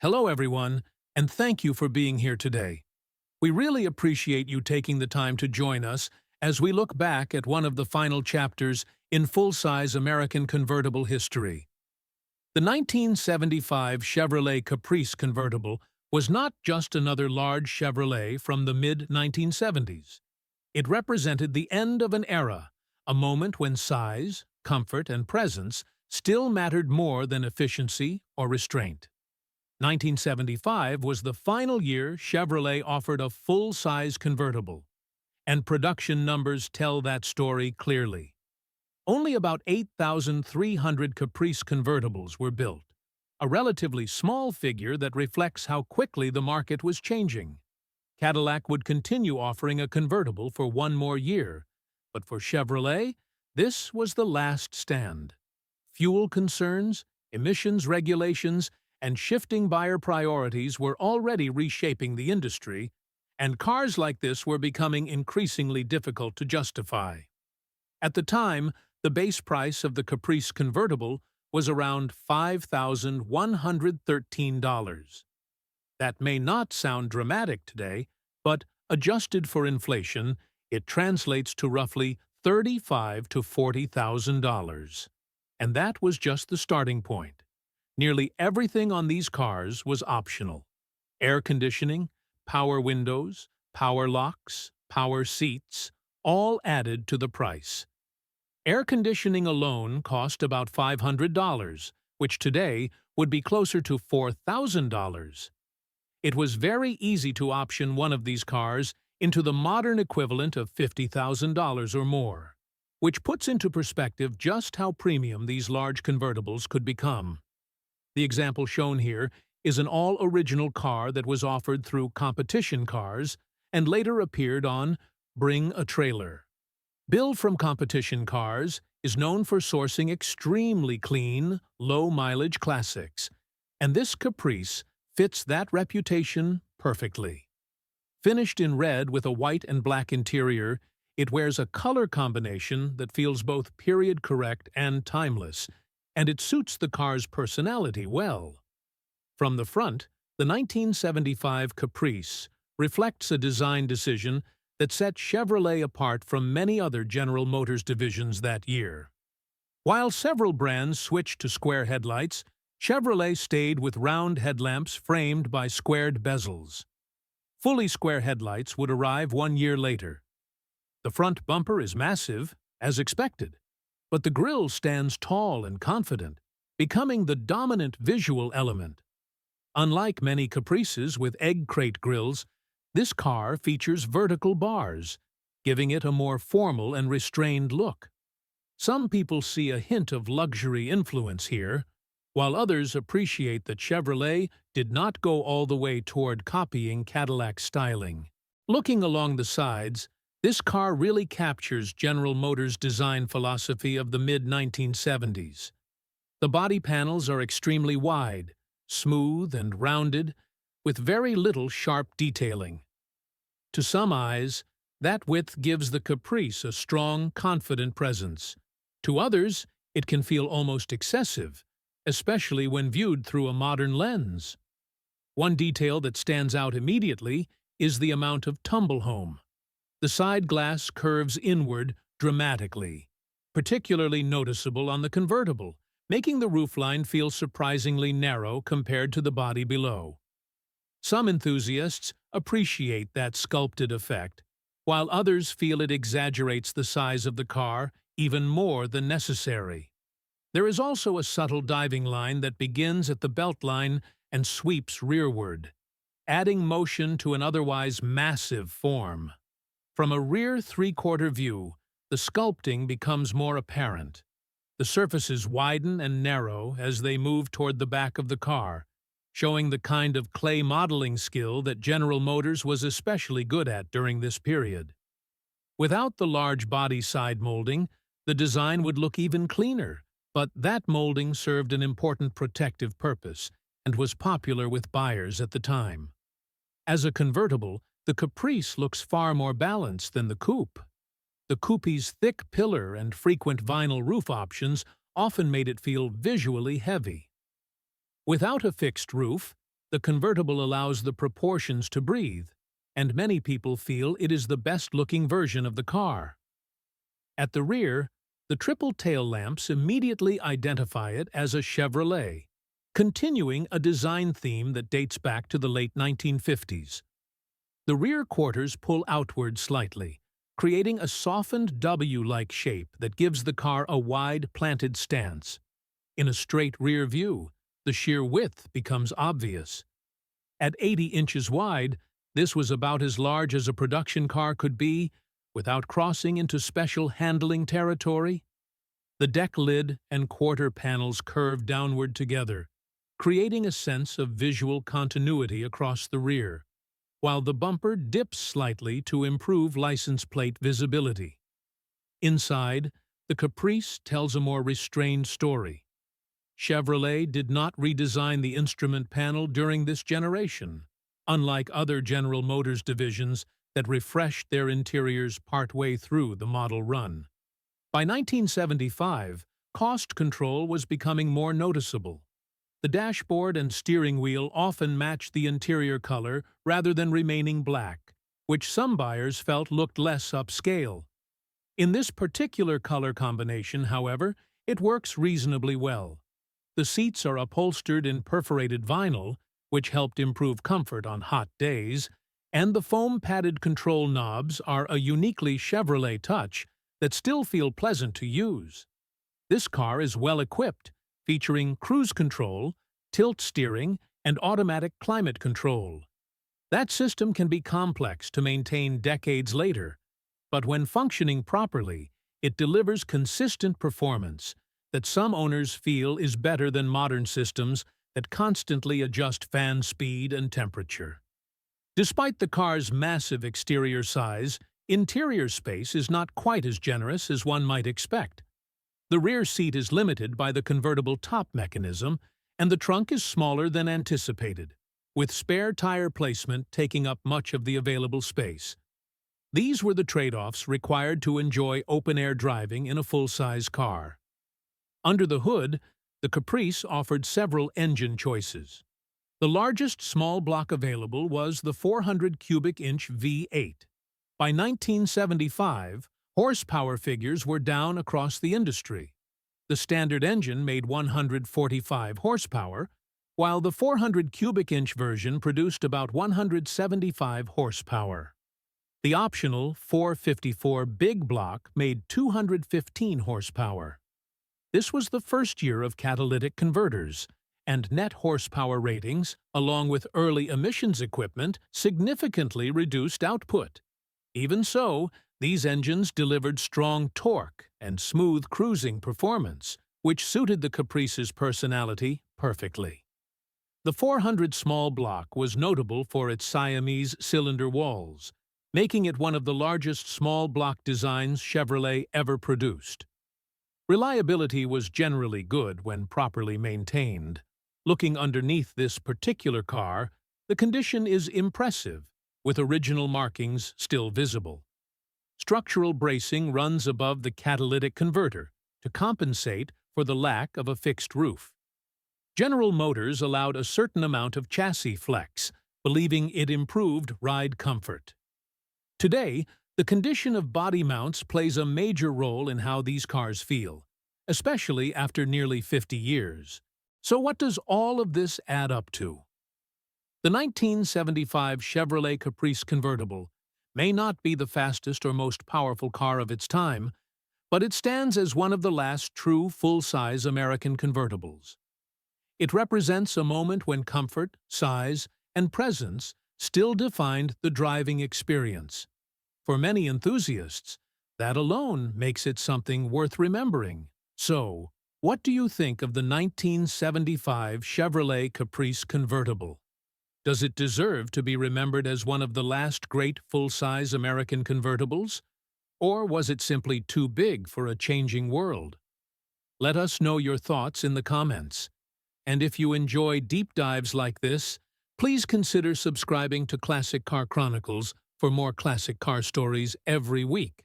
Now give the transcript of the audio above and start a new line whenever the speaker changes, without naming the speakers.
Hello, everyone, and thank you for being here today. We really appreciate you taking the time to join us as we look back at one of the final chapters in full-size American convertible history. The 1975 Chevrolet Caprice Convertible was not just another large Chevrolet from the mid-1970s. It represented the end of an era, a moment when size, comfort, and presence still mattered more than efficiency or restraint. 1975 was the final year Chevrolet offered a full-size convertible, and production numbers tell that story clearly. Only about 8,300 Caprice convertibles were built, a relatively small figure that reflects how quickly the market was changing. Cadillac would continue offering a convertible for one more year, but for Chevrolet, this was the last stand. Fuel concerns, emissions regulations, and shifting buyer priorities were already reshaping the industry, and cars like this were becoming increasingly difficult to justify. At the time, the base price of the Caprice Convertible was around $5,113. That may not sound dramatic today, but adjusted for inflation, it translates to roughly $35,000 to $40,000. And that was just the starting point. Nearly everything on these cars was optional. Air conditioning, power windows, power locks, power seats, all added to the price. Air conditioning alone cost about $500, which today would be closer to $4,000. It was very easy to option one of these cars into the modern equivalent of $50,000 or more, which puts into perspective just how premium these large convertibles could become. The example shown here is an all-original car that was offered through competition cars and later appeared on Bring a Trailer. Bill from Competition Cars is known for sourcing extremely clean, low-mileage classics, and this Caprice fits that reputation perfectly. Finished in red with a white and black interior, it wears a color combination that feels both period-correct and timeless, and it suits the car's personality well. From the front, the 1975 Caprice reflects a design decision that set Chevrolet apart from many other General Motors divisions that year. While several brands switched to square headlights, Chevrolet stayed with round headlamps framed by squared bezels. Fully square headlights would arrive 1 year later. The front bumper is massive, as expected, but the grille stands tall and confident, becoming the dominant visual element. Unlike many Caprices with egg crate grilles, this car features vertical bars, giving it a more formal and restrained look. Some people see a hint of luxury influence here, while others appreciate that Chevrolet did not go all the way toward copying Cadillac styling. Looking along the sides, this car really captures General Motors' design philosophy of the mid-1970s. The body panels are extremely wide, smooth and rounded, with very little sharp detailing. To some eyes, that width gives the Caprice a strong, confident presence. To others, it can feel almost excessive, especially when viewed through a modern lens. One detail that stands out immediately is the amount of tumble home. The side glass curves inward dramatically, particularly noticeable on the convertible, making the roofline feel surprisingly narrow compared to the body below. Some enthusiasts appreciate that sculpted effect, while others feel it exaggerates the size of the car even more than necessary. There is also a subtle diving line that begins at the belt line and sweeps rearward, adding motion to an otherwise massive form. From a rear three-quarter view, the sculpting becomes more apparent. The surfaces widen and narrow as they move toward the back of the car, showing the kind of clay modeling skill that General Motors was especially good at during this period. Without the large body side molding, the design would look even cleaner, but that molding served an important protective purpose and was popular with buyers at the time. As a convertible, the Caprice looks far more balanced than the coupe. The coupe's thick pillar and frequent vinyl roof options often made it feel visually heavy. Without a fixed roof, the convertible allows the proportions to breathe, and many people feel it is the best-looking version of the car. At the rear, the triple tail lamps immediately identify it as a Chevrolet, continuing a design theme that dates back to the late 1950s. The rear quarters pull outward slightly, creating a softened W-like shape that gives the car a wide, planted stance. In a straight rear view, the sheer width becomes obvious. At 80 inches wide, this was about as large as a production car could be without crossing into special handling territory. The deck lid and quarter panels curve downward together, creating a sense of visual continuity across the rear, while the bumper dips slightly to improve license plate visibility. Inside, the Caprice tells a more restrained story. Chevrolet did not redesign the instrument panel during this generation, unlike other General Motors divisions that refreshed their interiors partway through the model run. By 1975, cost control was becoming more noticeable. The dashboard and steering wheel often matched the interior color rather than remaining black, which some buyers felt looked less upscale. In this particular color combination, however, it works reasonably well. The seats are upholstered in perforated vinyl, which helped improve comfort on hot days, and the foam-padded control knobs are a uniquely Chevrolet touch that still feel pleasant to use. This car is well equipped, featuring cruise control, tilt steering, and automatic climate control. That system can be complex to maintain decades later, but when functioning properly, it delivers consistent performance that some owners feel is better than modern systems that constantly adjust fan speed and temperature. Despite the car's massive exterior size, interior space is not quite as generous as one might expect. The rear seat is limited by the convertible top mechanism, and the trunk is smaller than anticipated, with spare tire placement taking up much of the available space. These were the trade-offs required to enjoy open-air driving in a full-size car. Under the hood, the Caprice offered several engine choices. The largest small block available was the 400 cubic inch V8. By 1975, horsepower figures were down across the industry. The standard engine made 145 horsepower, while the 400 cubic inch version produced about 175 horsepower. The optional 454 big block made 215 horsepower. This was the first year of catalytic converters, and net horsepower ratings, along with early emissions equipment, significantly reduced output. Even so, these engines delivered strong torque and smooth cruising performance, which suited the Caprice's personality perfectly. The 400 small block was notable for its Siamese cylinder walls, making it one of the largest small block designs Chevrolet ever produced. Reliability was generally good when properly maintained. Looking underneath this particular car, the condition is impressive, with original markings still visible. Structural bracing runs above the catalytic converter to compensate for the lack of a fixed roof. General Motors allowed a certain amount of chassis flex, believing it improved ride comfort. Today, the condition of body mounts plays a major role in how these cars feel, especially after nearly 50 years. So what does all of this add up to? The 1975 Chevrolet Caprice Convertible may not be the fastest or most powerful car of its time, but it stands as one of the last true full-size American convertibles. It represents a moment when comfort, size, and presence still defined the driving experience. For many enthusiasts, that alone makes it something worth remembering. So, what do you think of the 1975 Chevrolet Caprice Convertible? Does it deserve to be remembered as one of the last great full-size American convertibles? Or was it simply too big for a changing world? Let us know your thoughts in the comments. And if you enjoy deep dives like this, please consider subscribing to Classic Car Chronicles for more classic car stories every week.